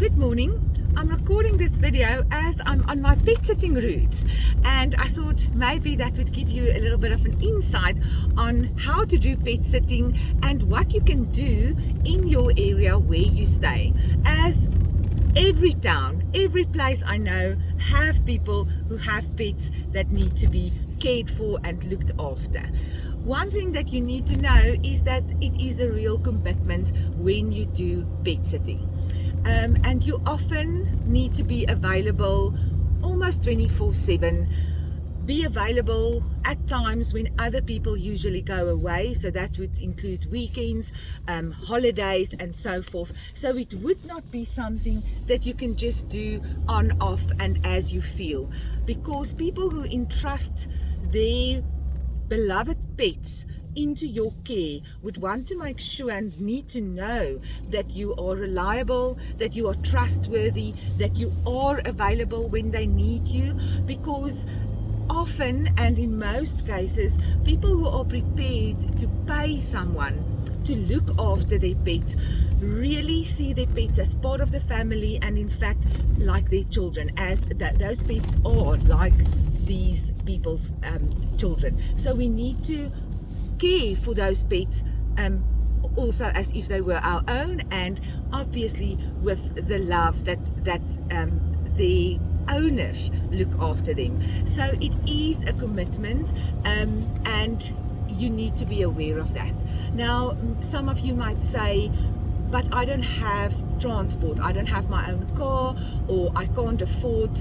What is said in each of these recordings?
Good morning. I'm recording this video as I'm on my pet sitting route, and I thought maybe that would give you a little bit of an insight on how to do pet sitting and what you can do in your area where you stay. As every town, every place I know have people who have pets that need to be cared for and looked after. One thing that you need to know is that it is a real commitment when you do pet sitting. And you often need to be available almost 24/7, be available at times when other people usually go away, so that would include weekends, holidays and so forth. So it would not be something that you can just do on, off and as you feel, because people who entrust their beloved pets into your care would want to make sure and need to know that you are reliable, that you are trustworthy, that you are available when they need you, because often and in most cases people who are prepared to pay someone to look after their pets really see their pets as part of the family, and in fact like their children, as those pets are like these people's children. So we need to care for those pets also as if they were our own, and obviously with the love that the owners look after them. So it is a commitment, and you need to be aware of that. Now, some of you might say, but I don't have transport, I don't have my own car, or I can't afford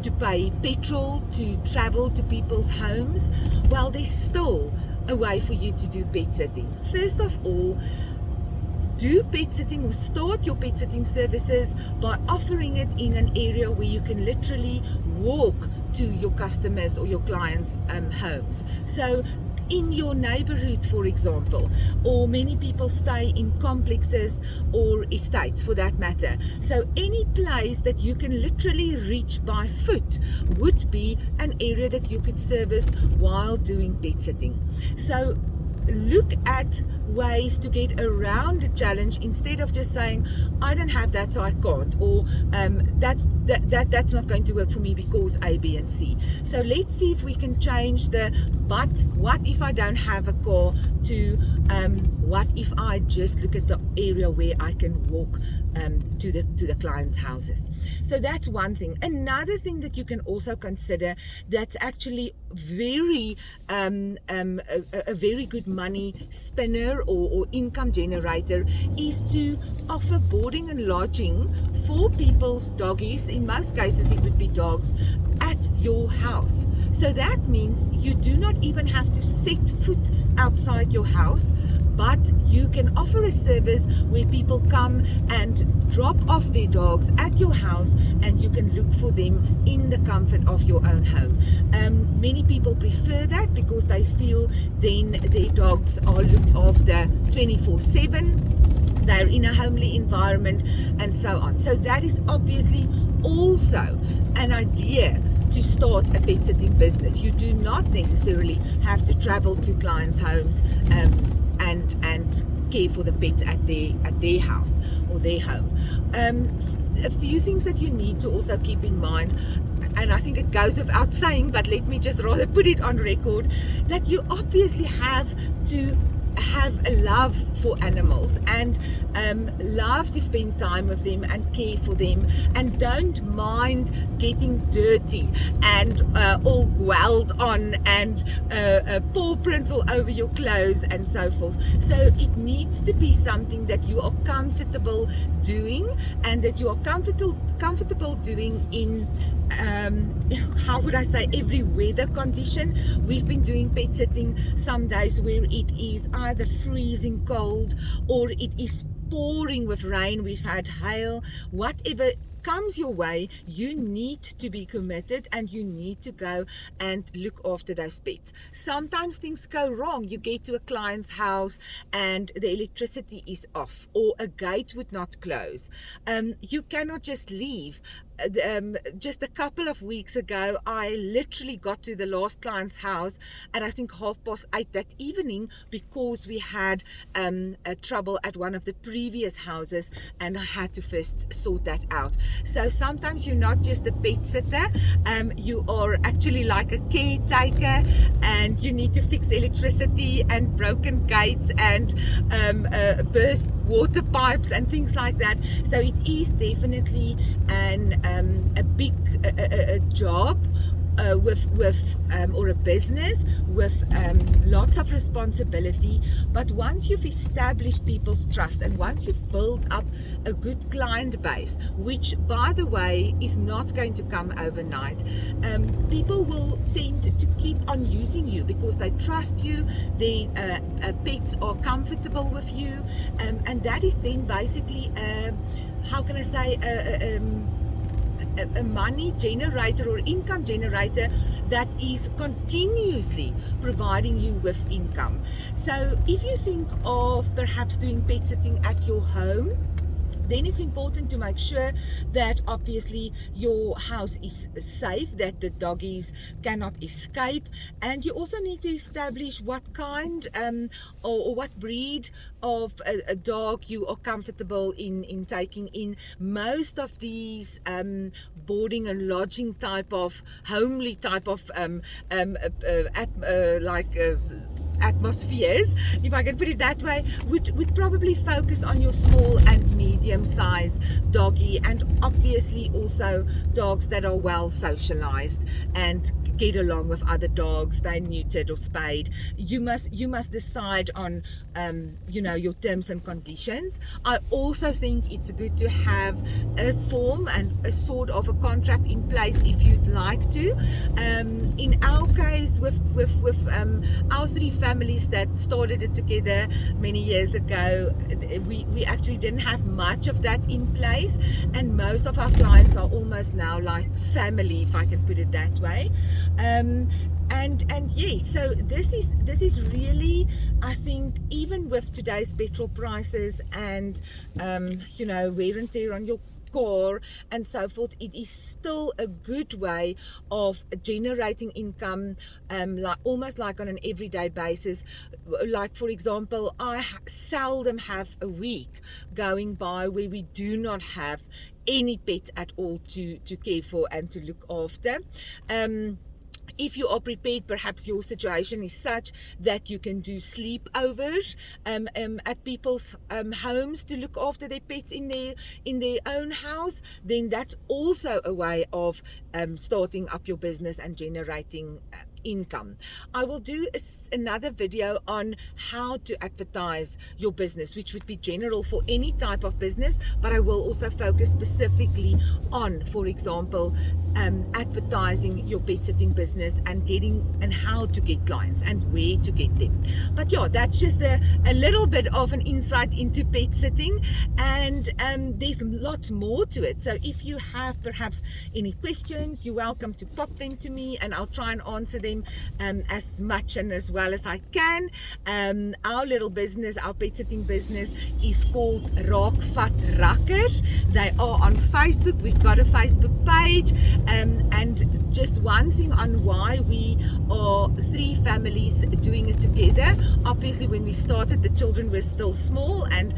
to pay petrol to travel to people's homes. Well, there's still a way for you to do pet sitting. First of all, do pet sitting or start your pet sitting services by offering it in an area where you can literally walk to your customers or your clients' homes. So in your neighborhood, for example, or many people stay in complexes or estates for that matter. So any place that you can literally reach by foot would be an area that you could service while doing pet sitting. So look at ways to get around the challenge instead of just saying, I don't have that, so I can't, or that's not going to work for me because A, B, and C. So let's see if we can change the but what if I don't have a car to what if I just look at the area where I can walk to the clients' houses. So that's one thing. Another thing that you can also consider that's actually very a very good money spinner or income generator is to offer boarding and lodging for people's doggies. In most cases it would be dogs at your house. So that means you do not even have to set foot outside your house, but you can offer a service where people come and drop off their dogs at your house, and you can look for them in the comfort of your own home. Many people prefer that because they feel then their dogs are looked after 24/7, they're in a homely environment and so on. So that is obviously also an idea to start a pet sitting business. You do not necessarily have to travel to clients' homes and care for the pets at their house or their home. A few things that you need to also keep in mind, and I think it goes without saying, but let me just rather put it on record, that you obviously have to have a love for animals and love to spend time with them and care for them, and don't mind getting dirty and all growled on and paw prints all over your clothes and so forth. So it needs to be something that you are comfortable doing, and that you are comfortable doing in how would I say, every weather condition. We've been doing pet sitting some days where it is either freezing cold or it is pouring with rain, we've had hail, whatever comes your way, you need to be committed and you need to go and look after those pets. Sometimes things go wrong. You get to a client's house and the electricity is off, or a gate would not close. You cannot just leave. Just a couple of weeks ago, I literally got to the last client's house at I think 8:30 that evening because we had a trouble at one of the previous houses, and I had to first sort that out. So sometimes you're not just a pet sitter, you are actually like a caretaker, and you need to fix electricity and broken gates and burst water pipes and things like that. So it is definitely a big job or a business with lots of responsibility. But once you've established people's trust and once you've built up a good client base, which by the way is not going to come overnight, people will tend to keep on using you because they trust you, their pets are comfortable with you, and that is then basically how can I say a money generator or income generator that is continuously providing you with income. So if you think of perhaps doing pet sitting at your home, then it's important to make sure that obviously your house is safe, that the doggies cannot escape, and you also need to establish what kind or what breed of a dog you are comfortable in taking in. Most of these boarding and lodging type of homely type of atmospheres, if I can put it that way, would probably focus on your small and medium size doggy, and obviously also dogs that are well socialized and get along with other dogs. They're neutered or spayed. You must decide on your terms and conditions. I also think it's good to have a form and a sort of a contract in place if you'd like to. In our case, with our three families that started it together many years ago, we actually didn't have much of that in place, and most of our clients are almost now like family, if I can put it that way. And yes, so this is really, I think, even with today's petrol prices and wear and tear on your car and so forth, it is still a good way of generating income, almost like on an everyday basis. Like, for example, I seldom have a week going by where we do not have any pets at all to care for and to look after. If you are prepared, perhaps your situation is such that you can do sleepovers at people's homes to look after their pets in their own house, then that's also a way of starting up your business and generating income. I will do another video on how to advertise your business, which would be general for any type of business, but I will also focus specifically on, for example, advertising your pet sitting business and how to get clients and where to get them. But yeah, that's just a little bit of an insight into pet sitting, and there's lots more to it. So if you have perhaps any questions, you're welcome to pop them to me and I'll try and answer them as much and as well as I can. Our little business, our pet sitting business, is called Raakvat Rakkers. They are on Facebook. We've got a Facebook page, and just one thing on why we are three families doing it together. Obviously, when we started, the children were still small, and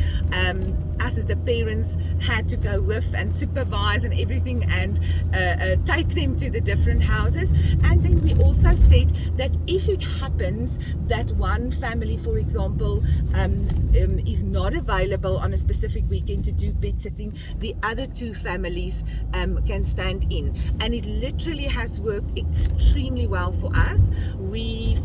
us as the parents had to go with and supervise and everything and take them to the different houses. And then we also said that if it happens that one family, for example, is not available on a specific weekend to do pet sitting, the other two families can stand in, and it literally has worked extremely well for us.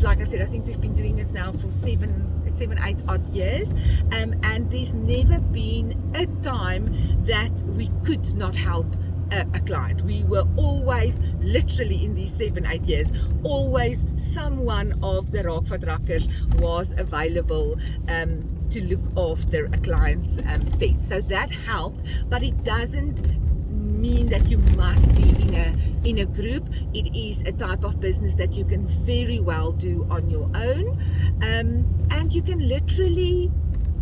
Like I said, I think we've been doing it now for 7-8 odd years, and there's never been a time that we could not help a client. We were always, literally in these 7-8 years, always someone of the Raakvat Rakkers was available to look after a client's pet. So that helped, but it doesn't mean that you must be in a group. It is a type of business that you can very well do on your own, and you can literally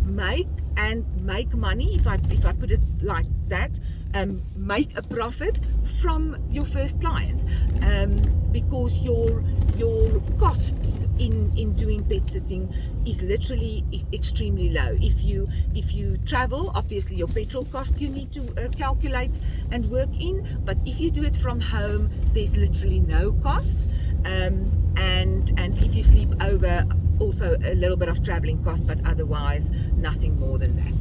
make money, if I put it like that, make a profit from your first client, because your costs in doing pet sitting is literally extremely low. If you travel, obviously your petrol cost you need to calculate and work in, but if you do it from home, there's literally no cost, and if you sleep over, also a little bit of traveling cost, but otherwise nothing more than that.